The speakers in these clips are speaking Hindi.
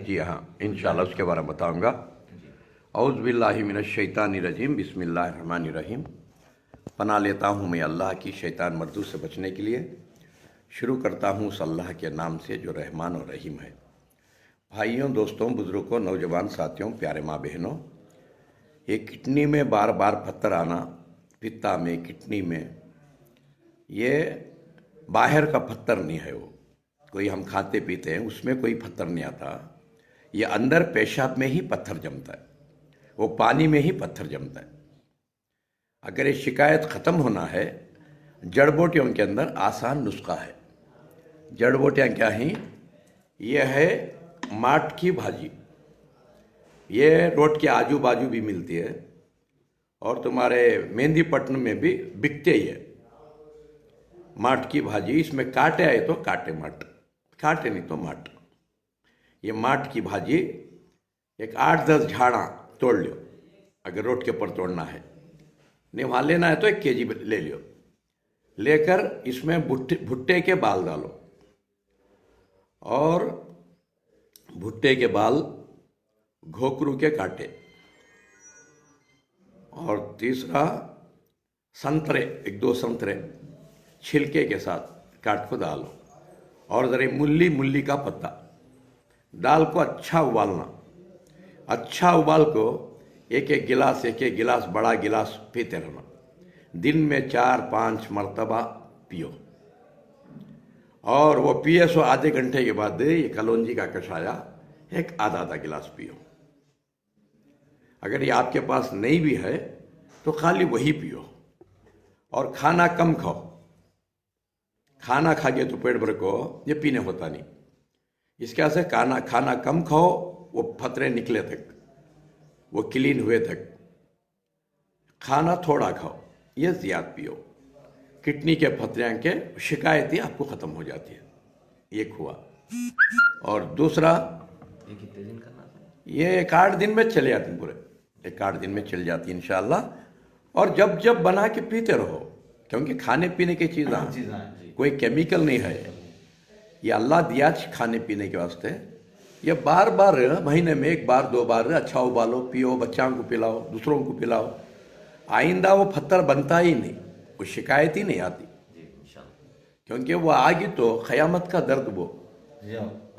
जी हाँ, इंशाल्लाह उसके बारे में बताऊँगा। औज़ु बिल्लाहि मिनश शैतानिर रजीम, बिस्मिल्लाहिर रहमानिर रहीम। पनाह लेता हूँ मैं अल्लाह की शैतान मर्दूद से बचने के लिए। शुरू करता हूँ उस अल्लाह के नाम से जो रहमान और रहीम है। भाइयों, दोस्तों, बुज़ुर्गों, नौजवान साथियों, प्यारे माँ बहनों, ये किडनी में बार बार पत्थर आना, पित्ता में, किडनी में, ये बाहर का पत्थर नहीं है। वो कोई हम खाते पीते हैं उसमें कोई पत्थर नहीं आता। ये अंदर पेशाब में ही पत्थर जमता है, वो पानी में ही पत्थर जमता है। अगर ये शिकायत ख़त्म होना है, जड़ बूटियों के अंदर आसान नुस्खा है। जड़ बूटियाँ क्या हैं? ये है माठ की भाजी। ये रोड के आजू बाजू भी मिलती है और तुम्हारे मेहंदीपट्टनम में भी बिकते ही है। माठ की भाजी, इसमें कांटे आए तो काटे माठ, काटे नहीं तो माठ। ये माठ की भाजी एक 8-10 झाड़ा तोड़ लो, अगर रोड के ऊपर तोड़ना है। नहीं वहाँ लेना है तो 1 केजी ले लियो। लेकर इसमें भुट्टे के बाल डालो और भुट्टे के बाल, घोकरू के काटे, और तीसरा संतरे, 1-2 संतरे छिलके के साथ काट को डालो, और जरा मूली का पत्ता दाल को अच्छा उबालना। अच्छा उबाल को एक एक गिलास बड़ा गिलास पीते रहना। दिन में 4-5 मरतबा पियो, और वो पिए सो आधे घंटे के बाद ये कलौंजी का कषाया एक आधा गिलास पियो। अगर ये आपके पास नहीं भी है तो खाली वही पियो, और खाना कम खाओ। खाना खा के तो पेट भर को ये पीने होता नहीं। इसके से खाना कम खाओ, वो फतरे निकले तक, वो क्लीन हुए तक। खाना थोड़ा खाओ, ये ज़्यादा पियो। किडनी के फतरे के शिकायत ही आपको ख़त्म हो जाती है। एक हुआ। और दूसरा, ये कितने दिन करना था? ये 1-8 दिन में चले जाती पूरे, 1-8 दिन में चल जाती इंशाल्लाह। और जब जब बना के पीते रहो, क्योंकि खाने पीने की चीज़ें कोई केमिकल नहीं है। ये अल्लाह दिया खाने पीने के वास्ते। ये बार बार महीने में 1 बार 2 बार अच्छा उबालो, पियो, बच्चों को पिलाओ, दूसरों को पिलाओ। आइंदा वो पत्थर बनता ही नहीं, वो शिकायत ही नहीं आती। क्योंकि वो आगे तो क़यामत का दर्द वो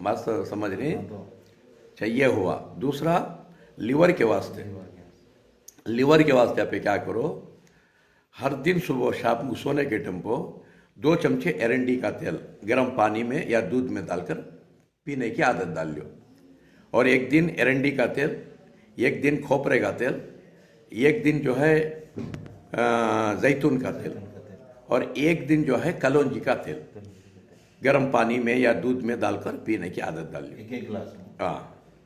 मस्त समझ रहे। चाहिए हुआ। दूसरा, लीवर के वास्ते। लीवर के वास्ते आप क्या करो, हर दिन सुबह शाम को सोने के टाइम को 2 चमचे एरंडी का तेल गर्म पानी में या दूध में डालकर पीने की आदत डाल लो। और एक दिन एरंडी का तेल, एक दिन खोपरे का तेल, एक दिन जो है जैतून का तेल, और एक दिन जो है कलौंजी का तेल गर्म पानी में या दूध में डालकर पीने की आदत डाल लो। 1 गिलास? हाँ,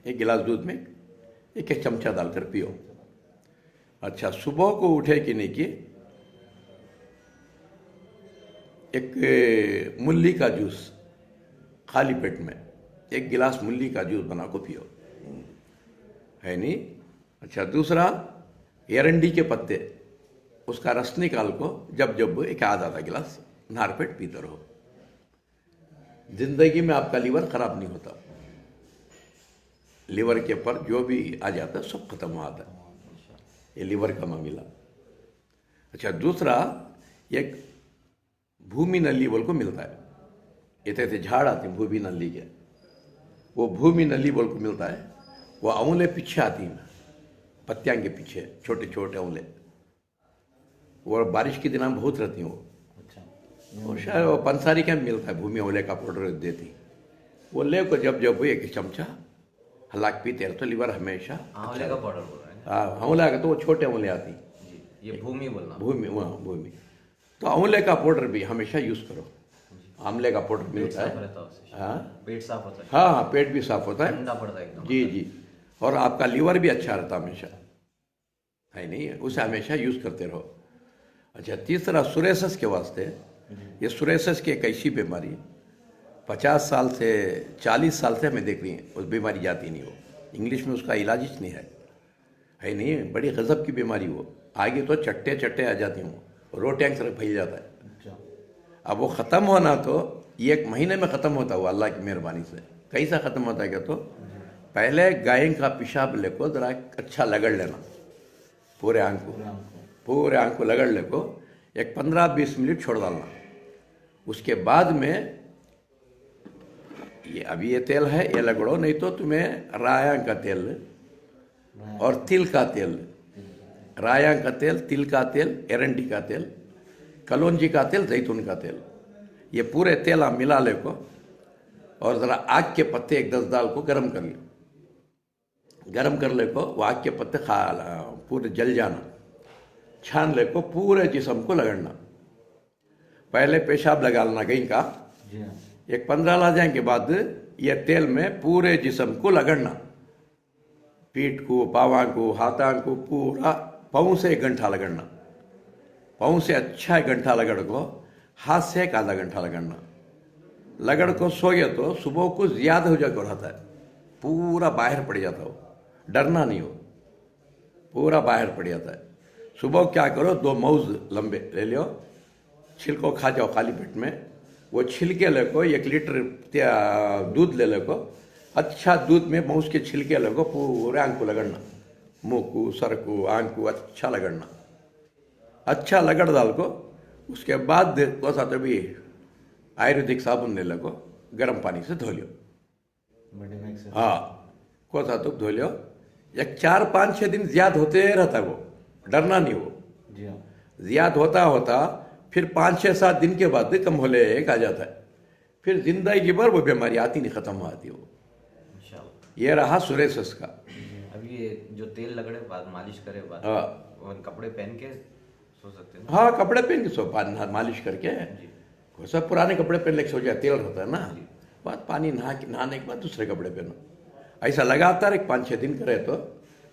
1 गिलास दूध में 1 चमचा डालकर पियो। अच्छा, सुबह को उठे कि नहीं कि एक मूली का जूस खाली पेट में 1 गिलास मूली का जूस बना को पियो, है नहीं? अच्छा, दूसरा, एरंडी के पत्ते, उसका रस निकाल को जब जब एक आधा गिलास नार पेट पीते रहो। जिंदगी में आपका लीवर खराब नहीं होता। लीवर के ऊपर जो भी आ जाता है सब खत्म हो आता है। ये लीवर का मामला। अच्छा, दूसरा, एक भूमि नली बोल को मिलता है। इतने झाड़ आते हैं भूमि नली के, वो भूमि नली बोल को मिलता है। वो आंवले पीछे आती हैं, पत्तियां के पीछे छोटे छोटे आंवले। वो बारिश के दिन में बहुत रहती हैं वो। अच्छा। और शायद वो पंसारी का मिलता है, भूमि आंवले का पाउडर देती। वो ले को जब जब 1 चमचा हलाक पीते रहो तो लीवर हमेशा। आंवले का पाउडर बोल रहे हैं? हाँ, आंवला का तो वो छोटे आंवले आती। जी, ये भूमि बोलना। भूमि, वहाँ भूमि। तो आंवले का पाउडर भी हमेशा यूज़ करो। आंवले का पाउडर मिलता है। हाँ, पेट साफ होता है? हाँ हाँ, पेट भी साफ होता है। ठंडा पड़ता है एकदम। जी जी। और आपका लीवर भी अच्छा रहता हमेशा, है नहीं? उसे हमेशा यूज़ करते रहो। अच्छा, तीसरा, सुरेसस के वास्ते। ये सुरेसस की एक ऐसी बीमारी है, 50 साल से 40 साल से हमें देख रही है, उस बीमारी जाती नहीं। वो इंग्लिश में उसका इलाज ही नहीं है नहीं? बड़ी गजब की बीमारी वो। आगे तो चट्टे आ जाती हूँ, रोटियाँ से फैल जाता है। अब वो ख़त्म होना तो 1 महीने में ख़त्म होता हुआ अल्लाह की मेहरबानी से। कैसा ख़त्म होता है क्या? तो पहले गाय का पेशाब लेको जरा अच्छा लगड़ लेना, पूरे आंख को लगड़ लेको, एक 15-20 मिनट छोड़ डालना। उसके बाद में ये अभी ये तेल है ये लगड़ो, नहीं तो तुम्हें राया का तेल और तिल का तेल, राया का तेल, तिल का तेल, एरंडी का तेल, कलौंजी का तेल, जैतून का तेल, ये पूरे तेल आप मिला ले को और ज़रा आग के पत्ते 10 डाल को गरम कर ले, गरम कर ले को वो आग के पत्ते पूरे जल जाना, छान ले को पूरे जिस्म को लगड़ना। पहले पेशाब लगा लेना गई का, एक 15 ला जाने के बाद ये तेल में पूरे जिस्म को लगड़ना, पीठ को, पावा को, हाथा को, पूरा पाँव से 1 घंटा लगड़ना, पाँव से अच्छा 1 घंटा लगड़ को, हाथ से 1 आधा घंटा लगड़ना। लगड़ को सोए तो सुबह को ज्यादा हो जाकर रहता है, पूरा बाहर पड़ जाता हो, डरना नहीं हो, पूरा बाहर पड़ जाता है। सुबह क्या करो, 2 मौज लंबे ले लो, छिलको खा जाओ खाली पेट में, वो छिलके ले को 1 लीटर दूध ले ले को, अच्छा दूध में मौज के छिलके ले को पूरे आंख को लगड़ना, मुंह को, सर को, आंख को अच्छा लगड़ना, अच्छा लगड़ डाल को। उसके बाद कौन सा तो भी आयुर्वेदिक साबुन ले लो को, गर्म पानी से धो लियो, हाँ कौन सा तो धो लियो। एक 4-5-6 दिन ज्यादा होते रहता है, वो डरना नहीं हो, ज्यादा होता होता फिर 5-6-7 दिन के बाद कम होले एक आ जाता है, फिर जिंदगी भर वो बीमारी आती नहीं, खत्म हो आती वो। ये रहा सुरेसस का। अभी ये जो तेल लगड़े बाद मालिश करे बाद, हाँ वो कपड़े पहन के सो सकते हैं? हाँ कपड़े पहन के सो, मालिश करके, सब पुराने कपड़े पहन लेके सो जाए, तेल रहता है ना, बाद पानी नहाने के बाद दूसरे कपड़े पहनो, ऐसा लगातार एक 5-6 दिन करे तो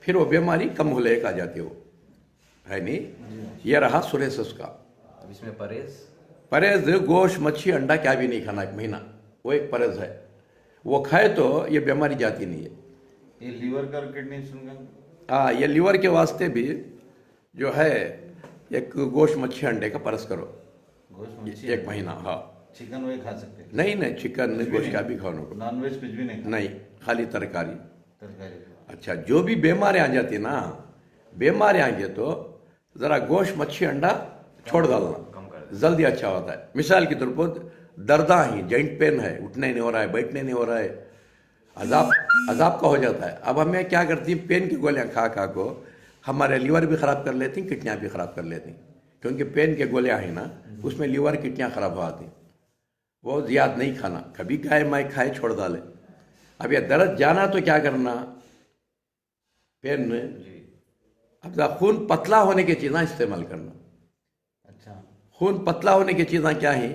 फिर वो बीमारी कम हो लेके आ जाती है नहीं। ये रहा सुरेसस का। अब इसमें परहेज गोश्त, मच्छी, अंडा क्या भी नहीं खाना 1 महीना, वो एक परहेज है, वो खाए तो ये बीमारी जाती नहीं है। ये लीवर का किडनी स्टोन, हाँ ये लीवर के वास्ते भी जो है एक गोश्त, मच्छी, अंडे का परस करो, गोश्त 1 महीना। हाँ चिकन वही खा सकते हैं? नहीं चिकन गोश्त क्या भी खाओ, नॉनवेज कुछ भी नहीं? नहीं, खाली तरकारी। तरकारी। अच्छा जो भी बीमारी आ जाती ना, बीमारी आएंगे तो ज़रा गोश्त, मच्छी, अंडा छोड़ डालना, जल्दी अच्छा होता है। मिसाल के तौर पर दर्दा ही, जॉइंट पेन है, उठने नहीं हो रहा है, बैठने नहीं हो रहा है, अजाब का हो जाता है। अब हमें क्या करती हैं, पेन की गोलियां खा खा को हमारे लीवर भी ख़राब कर लेती, किडनियाँ भी ख़राब कर लेती, क्योंकि पेन के गोलियां हैं ना, उसमें लीवर, किडनियाँ ख़राब हो आती। वो ज़्यादा नहीं खाना, कभी गाय माय खाए छोड़ डाले। अब ये दर्द जाना तो क्या करना, पेन में अब खून पतला होने की चीज़ें इस्तेमाल करना। अच्छा, खून पतला होने की चीज़ें क्या है,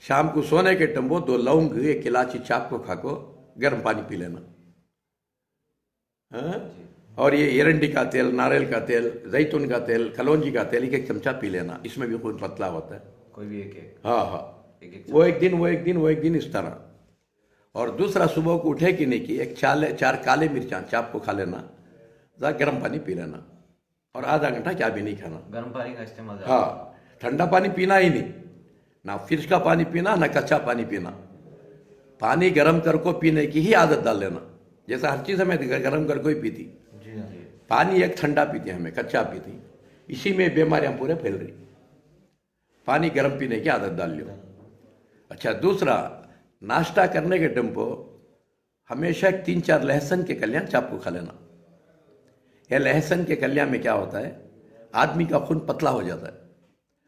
शाम को सोने के टम्बो 2 लौंग, 1 इलायची चाप को खा को गर्म पानी पी लेना। हाँ? और ये एरंडी का तेल, नारियल का तेल, जैतून का तेल, कलौंजी का तेल 1-1 चमचा पी लेना, इसमें भी खून पतला होता है। कोई भी एक हाँ वो एक दिन इस तरह। और दूसरा सुबह को उठे कि नहीं कि 4 काले मिर्चा चाप को खा लेना, ज़रा गर्म पानी पी लेना, और आधा घंटा क्या भी नहीं खाना। गर्म पानी का इस्तेमाल? हाँ, ठंडा पानी पीना ही नहीं, ना फ्रिज का पानी पीना, ना कच्चा पानी पीना। पानी गर्म कर को पीने की ही आदत डाल लेना, जैसा हर चीज़ हमें गर्म कर को ही पीती, पानी एक ठंडा पीती हमें, कच्चा पीती, इसी में बीमारियां पूरे फैल रही। पानी गर्म पीने की आदत डाल लो। अच्छा दूसरा, नाश्ता करने के टेम्पो हमेशा 3-4 लहसुन के कलियां चाप को खा लेना। यह लहसुन के कलियां में क्या होता है, आदमी का खून पतला हो जाता है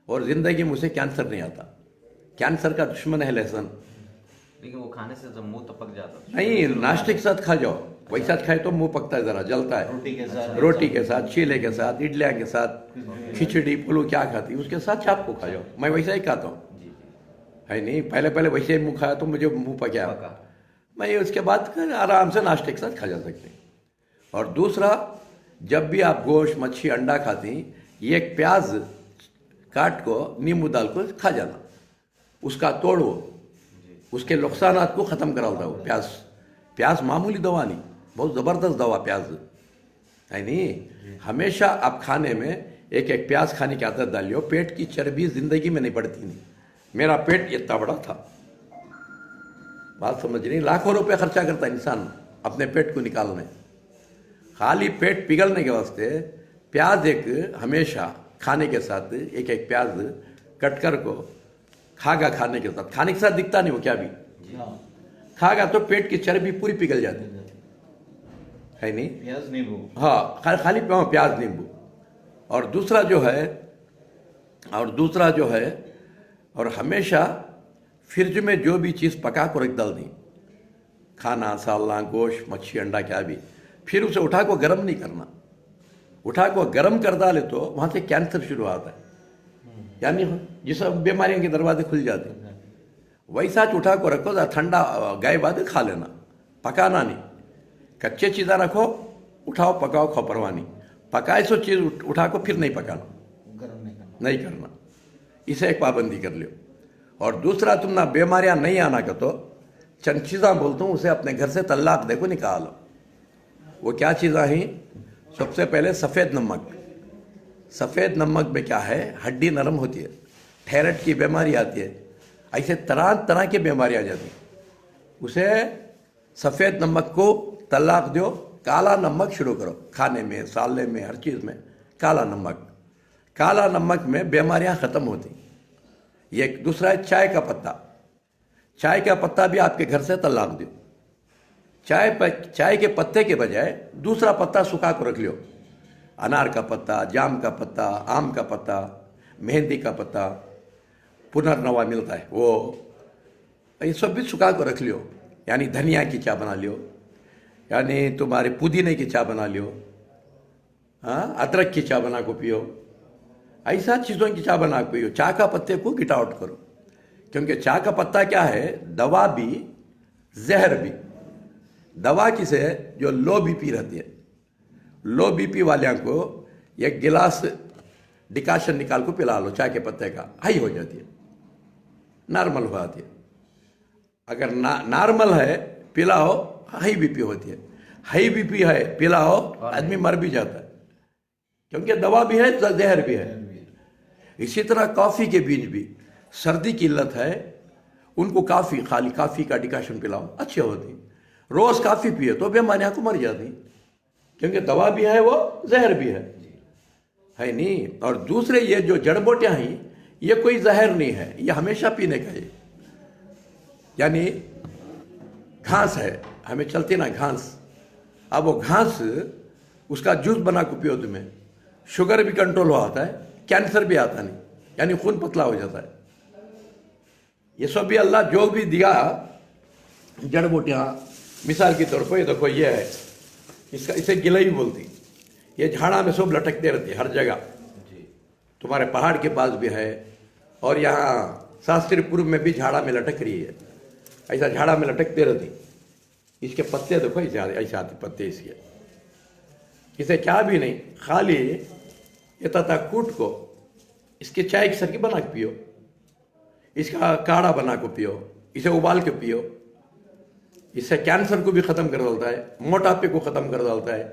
और जिंदगी में उसे कैंसर नहीं आता। कैंसर का दुश्मन है लहसुन। लेकिन वो खाने से तो मुंह टपक जाता है। नहीं, नाश्ते के साथ खा जाओ, वैसा खाए तो मुंह पकता है, जरा जलता है। रोटी के साथ, चीले के साथ, इडलिया के साथ, खिचड़ी पुलू क्या खाती उसके साथ चाप को खा जाओ। मैं वैसा ही खाता हूँ, है नहीं, पहले वैसे ही मुँह खाया तो मुझे मुँह पका, मैं उसके बाद आराम से नाश्ते के साथ खा जा सकते। और दूसरा, जब भी आप गोश्त, मच्छी, अंडा खाती, ये 1 प्याज काट को नींबू डाल को खा जाना, उसका तोड़ो, उसके नुकसानात को ख़त्म करा दो। प्याज मामूली दवा नहीं, बहुत ज़बरदस्त दवा प्याज है नहीं। हमेशा आप खाने में 1-1 प्याज खाने की आदत डालियो, पेट की चर्बी ज़िंदगी में नहीं बढ़ती। नहीं, मेरा पेट इतना बड़ा था, बात समझ नहीं, लाखों रुपए खर्चा करता इंसान अपने पेट को निकालना है। खाली पेट पिघलने के वास्ते प्याज एक हमेशा खाने के साथ एक एक प्याज कट कर को खागा, खाने के साथ दिखता नहीं वो क्या भी हाँ, खागा तो पेट की चर्बी पूरी पिघल जाती है नहीं। प्याज नींबू। हाँ, खाली प्याज नींबू। और दूसरा जो है और हमेशा फ्रिज में जो भी चीज़ पका कर रख डाल दी, खाना, सालना, गोश्त, मच्छी, अंडा क्या भी, फिर उसे उठा को गर्म नहीं करना। उठा को गर्म कर डाले तो वहाँ से कैंसर शुरू होता है, यानी ये सब बीमारियों के दरवाजे खुल जाते हैं। वैसा उठा को रखो, ठंडा गए बाद खा लेना, पकाना नहीं। कच्चे चीज़ा रखो, उठाओ पकाओ, खाओ, परवाह नहीं। पकाए सो चीज़ उठा को फिर नहीं पकाना, गर्म नहीं करना। नहीं करना। इसे एक पाबंदी कर लियो। और दूसरा, तुम ना बीमारियां नहीं आना का तो चंद चीज़ा बोलता हूँ, उसे अपने घर से तल्लाक देखो निकालो। वो क्या चीज़ा हैं? सबसे पहले सफ़ेद नमक। सफ़ेद नमक में क्या है, हड्डी नरम होती है, थायराइड की बीमारी आती है, ऐसे तरह तरह की बीमारियाँ आ जाती हैं। उसे सफ़ेद नमक को तलाक दो, काला नमक शुरू करो खाने में, साले में, हर चीज़ में काला नमक। काला नमक में बीमारियाँ ख़त्म होती। ये दूसरा है चाय का पत्ता। चाय का पत्ता भी आपके घर से तलाक दो। चाय के पत्ते के बजाय दूसरा पत्ता सुखा कर रख लियो। अनार का पत्ता, जाम का पत्ता, आम का पत्ता, मेहंदी का पत्ता, पुनर्नवा मिलता है वो, ये सब भी सुखा कर रख लियो। यानी धनिया की चाय बना लियो, यानी तुम्हारे पुदीने की चाय बना लियो, हाँ, अदरक की चाय बना को पियो, ऐसा चीज़ों की चाय बना के पियो। चाय का पत्ते को गिट आउट करो, क्योंकि चाय का पत्ता क्या है, दवा भी जहर भी। दवा किसे है? जो लो बीपी रहती है, लो बीपी वालियों को एक गिलास डिकाशन निकाल को पिला लो चाय के पत्ते का, हाई हो जाती है, नॉर्मल हो जाती है। अगर नॉर्मल है पिलाओ, हाई बीपी होती है। हाई बीपी है पिलाओ, आदमी मर भी जाता है, क्योंकि दवा भी है, जहर भी है। इसी तरह कॉफ़ी के बीज भी, सर्दी की इल्लत है उनको खाली काफ़ी का डिकाशन पिलाओ, अच्छी होती। रोज़ काफ़ी पिए तो बीमारियाँ को मर जाती, क्योंकि दवा भी है वो, जहर भी है नहीं। और दूसरे ये जो जड़ बूटियाँ हैं, ये कोई जहर नहीं है, ये हमेशा पीने का है। यानी घास है, हमें चलती ना घास, अब वो घास उसका जूस बना के पियो, तुम्हें शुगर भी कंट्रोल हो आता है, कैंसर भी आता नहीं, यानी खून पतला हो जाता है। ये सब भी अल्लाह जो भी दिया जड़ बूटियाँ, मिसाल के तौर पर ये देखो, ये है, इसे गिलई बोलती, ये झाड़ा में सब लटकते रहती है हर जगह। तुम्हारे पहाड़ के पास भी है, और यहाँ शास्त्रीपुर में भी झाड़ा में लटक रही है, ऐसा झाड़ा में लटकते रहती। इसके पत्ते देखो, ऐसे आते पत्ते इसके। इसे क्या भी नहीं, खाली ये तथा कूट को इसके चाय की सरकी बना के पियो, इसका काढ़ा बना को पियो, इसे उबाल के पियो। इससे कैंसर को भी ख़त्म कर डालता है, मोटापे को ख़त्म कर डालता है,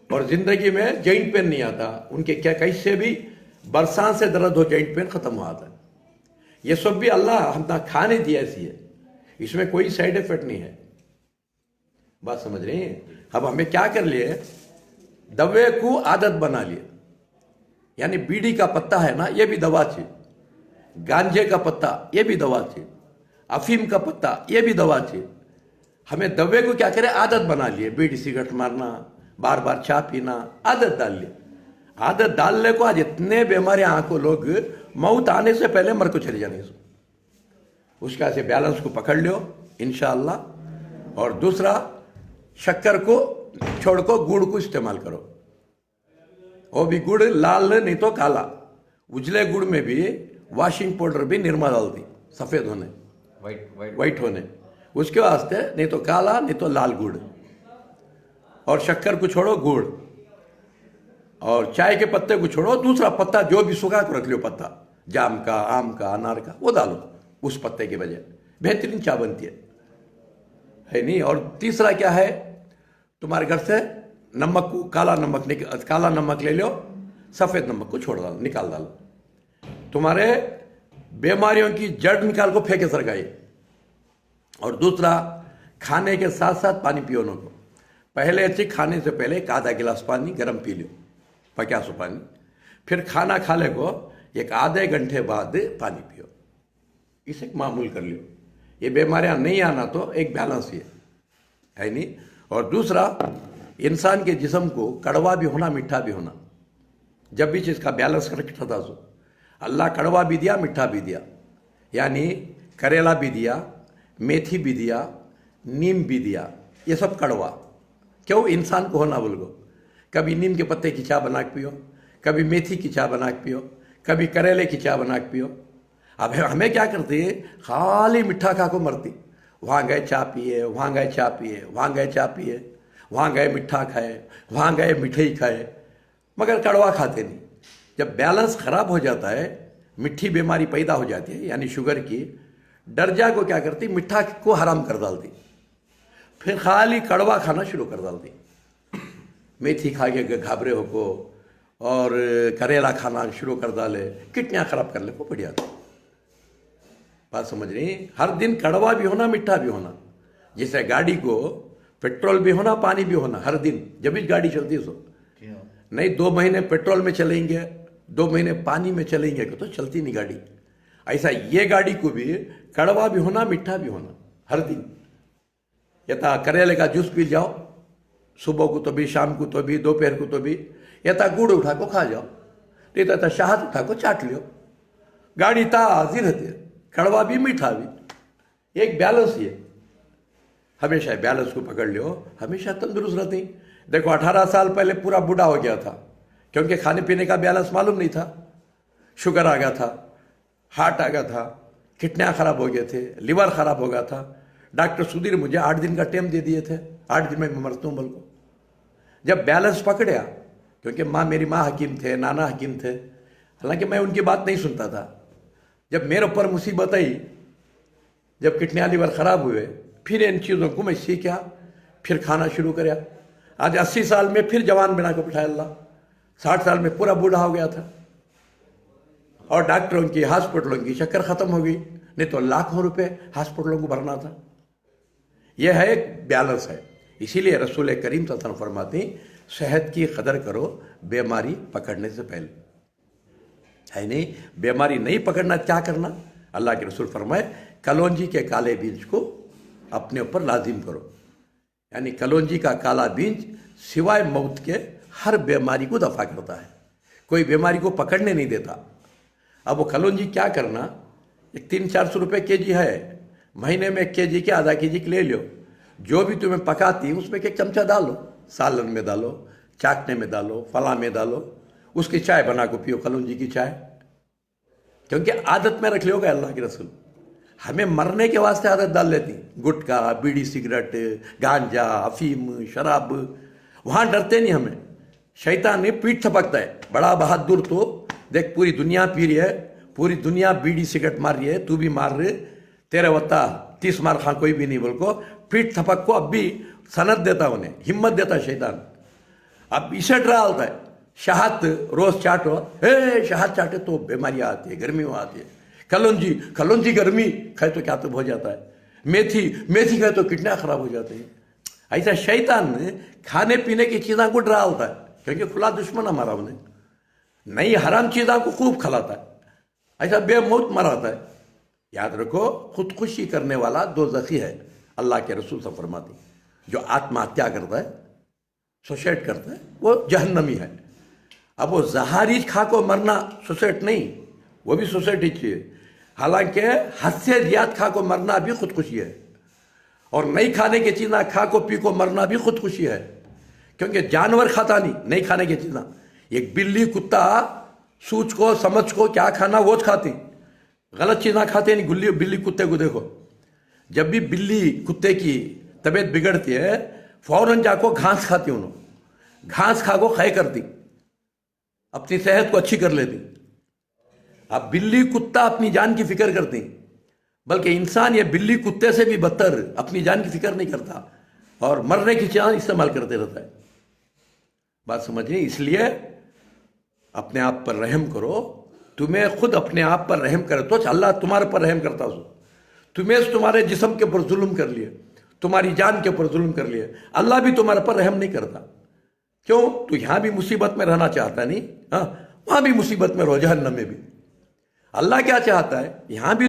और ज़िंदगी में जॉइंट पेन नहीं आता। उनके क्या कैसे भी बरसात से दर्द हो, जॉइंट पेन ख़त्म हो आता है। ये सब भी अल्लाह हमने खाने दिया ऐसी है, इसमें कोई साइड इफेक्ट नहीं है। बात समझ रहे हैं? अब हमें क्या कर लिए, दवे को आदत बना लिए। यानी बीड़ी का पत्ता है ना, ये भी दवा थी, गांजे का पत्ता ये भी दवा थी, अफीम का पत्ता ये भी दवा थी। हमें दवे को क्या करे, आदत बना लिए, बीड़ी सिगरेट मारना, बार बार चाय पीना, आदत डाल लिए। आदत डालने को आज इतने बीमारियां आंखों, लोग मौत आने से पहले मर को चले जाने। उसका से बैलेंस को पकड़ लियो इंशाअल्लाह। और दूसरा, शक्कर को छोड़ को गुड़ को इस्तेमाल करो। वो भी गुड़ लाल नहीं तो काला। उजले गुड़ में भी वॉशिंग पाउडर भी निरमा डालती, सफ़ेद होने, वाइट होने, उसके वास्ते नहीं तो काला नहीं तो लाल गुड़। और शक्कर को छोड़ो, गुड़, और चाय के पत्ते को छोड़ो, दूसरा पत्ता जो भी सुखा कर रख लियो, पत्ता जाम का, आम का, अनार का, वो डालो उस पत्ते के बजाय, बेहतरीन चाय बनती है नहीं। और तीसरा क्या है, तुम्हारे घर से नमक को, काला नमक ले लो, सफ़ेद नमक को छोड़ डालो, निकाल डालो। तुम्हारे बीमारियों की जड़ निकाल को फेंके सरकाई। और दूसरा, खाने के साथ साथ पानी पियो न को, पहले अच्छे खाने से पहले एक आधा गिलास पानी गर्म पी लो, पकासो पानी। फिर खाना खा ले को एक आधे घंटे बाद पानी पियो। इसे मामूल कर लियो। ये बीमारियां नहीं आना तो एक बैलेंस ही है नहीं। और दूसरा, इंसान के जिस्म को कड़वा भी होना मीठा भी होना, जब भी चीज़ का बैलेंस रखता था सो अल्लाह कड़वा भी दिया मीठा भी दिया। यानी करेला भी दिया, मेथी भी दिया, नीम भी दिया, ये सब कड़वा क्यों इंसान को होना बोल गो। कभी नीम के पत्ते की चाय बना के पियो, कभी मेथी की चाय बना के पियो, कभी करेले की चाय बना के पियो। अब हमें क्या करती है, खाली मिठा खा को मरती। वहाँ गए चाय पिए, वहाँ गए चाय पिए, वहाँ गए चाय पिए, वहाँ गए मिठा खाए, वहाँ गए मिठाई खाए, मगर कड़वा खाते नहीं। जब बैलेंस खराब हो जाता है, मिठी बीमारी पैदा हो जाती है यानी शुगर की, दर्जा को क्या करती, मिठा को हराम कर डालती, फिर खाली कड़वा खाना शुरू कर डालती। मेथी खा के घाबरे हो को और करेला खाना शुरू कर डाले, किडनियाँ खराब कर ले को बढ़िया। बात समझ रही? हर दिन कड़वा भी होना मीठा भी होना। जैसे गाड़ी को पेट्रोल भी होना पानी भी होना हर दिन, जब भी गाड़ी चलती है सो। नहीं 2 महीने पेट्रोल में चलेंगे, 2 महीने पानी में चलेंगे तो चलती नहीं गाड़ी। ऐसा ये गाड़ी को भी कड़वा भी होना मीठा भी होना हर दिन। यथा करेले का जूस पी जाओ, सुबह को तो भी, शाम को तो भी, दोपहर को तो भी। यथा गुड़ उठा को खा जाओ, नहीं तो शहद उठा को चाट लियो। गाड़ी ताज़ी रहती है, कड़वा भी मीठा भी, एक बैलेंस ही है। हमेशा बैलेंस को पकड़ लियो, हमेशा तंदुरुस्त रहती। देखो 18 साल पहले पूरा बूढ़ा हो गया था, क्योंकि खाने पीने का बैलेंस मालूम नहीं था। शुगर आ गया था, हार्ट आ गया था, किडनियाँ खराब हो गए थे, लिवर खराब हो गया था। डॉक्टर सुधीर मुझे 8 दिन का टाइम दे दिए थे, 8 दिन में मैं मरता हूँ बोल को। जब बैलेंस पकड़िया, क्योंकि मेरी माँ हकीम थे, नाना हकीम थे, हालांकि मैं उनकी बात नहीं सुनता था। जब मेरे ऊपर मुसीबत आई, जब किडनियाँ लिवर खराब हुए, फिर इन चीज़ों को मैं सीखा, फिर खाना शुरू कराया। आज 80 साल में फिर जवान बना को बिठाया अल्लाह। 60 साल में पूरा बूढ़ा हो गया था, और डॉक्टरों की, हॉस्पिटलों की शक्कर ख़त्म हो गई, नहीं तो लाखों रुपए हॉस्पिटलों को भरना था। यह है एक बैलेंस है। इसीलिए रसूल करीम सल्लल्लाहु अलैहि वसल्लम फरमाते, सेहत की कदर करो बीमारी पकड़ने से पहले। है नहीं, बीमारी नहीं पकड़ना क्या करना? अल्लाह के रसूल फरमाए, कलौंजी के काले बीज को अपने ऊपर लाजिम करो। यानी कलौंजी का काला बीज सिवाय मौत के हर बीमारी को दफा करता है, कोई बीमारी को पकड़ने नहीं देता। अब वो कलौंजी क्या करना, एक 300-400 रुपये केजी है, महीने में 1 केजी के आधा केजी के ले लो। जो भी तुम्हें पकाती उसमें 1 चमचा डालो, सालन में डालो, चाटने में डालो, फला में डालो, उसकी चाय बना को पियो, कलौंजी की चाय। क्योंकि आदत में रख लोगे अल्लाह के रसूल। हमें मरने के वास्ते आदत डाल लेती, गुटखा, बीड़ी, सिगरेट, गांजा, अफीम, शराब। वहाँ डरते नहीं हमें, शैतान ने पीठ थपकता है। बड़ा बहादुर तो देख, पूरी दुनिया पी रही है, पूरी दुनिया बीड़ी सिगरेट मार रही है, तू भी मार रहे, तेरे वत्ता 30 मार खा कोई भी नहीं बोल को पीठ थपक को अब भी सनत देता, उन्हें हिम्मत देता शैतान। अब इसे डराता है, शहद रोज चाटो, शहद चाटे तो बीमारियां आती है, गर्मी आती है। कलौंजी गर्मी खाए तो क्या तो हो जाता है, मेथी खाए तो किडनियाँ खराब हो जाती है। ऐसा शैतान खाने पीने की चीज़ों को डराता है, क्योंकि खुला दुश्मन हमारा उन्हें नई हराम चीज़ों को खूब खिलाता है, ऐसा बेमौत मराता है। याद रखो, खुदकुशी करने वाला दोज़खी है। अल्लाह के रसूल से फरमाते, जो आत्महत्या करता है, सुसाइड करता है, वो जहन्नमी है। अब वो जहारी खा को मरना सुसाइड नहीं, वो भी सुसाइड ही चाहिए। हालांकि हद से ज़्यादा खा को मरना भी खुदकुशी है, और नहीं खाने की चीज़ें खा को पी को मरना भी खुदकुशी है। क्योंकि जानवर खाता नहीं खाने की चीज़ें। एक बिल्ली, कुत्ता सूझ को समझ को क्या खाना वो खाती, गलत चीज़ें खाते नहीं। बिल्ली कुत्ते को देखो, जब भी बिल्ली कुत्ते की तबीयत बिगड़ती है, फौरन जाको घास खाती, उन्होंने घास खा को खाए करती, अपनी सेहत को अच्छी कर लेती। अब बिल्ली कुत्ता अपनी जान की फिक्र करती, बल्कि इंसान ये बिल्ली कुत्ते से भी बदतर अपनी जान की फिक्र नहीं करता, और मरने की चीज़ इस्तेमाल करते रहता है। बात समझिए। इसलिए अपने आप पर रहम करो। तुम्हें खुद अपने आप पर रहम करे तो अल्लाह तुम्हारे पर रहम करता हो। तुम्हें तुम्हारे जिस्म के ऊपर जुल्म कर लिए तुम्हारी जान के ऊपर जुल्म कर लिया, अल्लाह भी तुम्हारे पर रहम नहीं करता। क्यों? तू यहां भी मुसीबत में रहना चाहता नहीं, हाँ, वहां भी मुसीबत में रहो, जहन्नम में भी। अल्लाह क्या चाहता है, यहां भी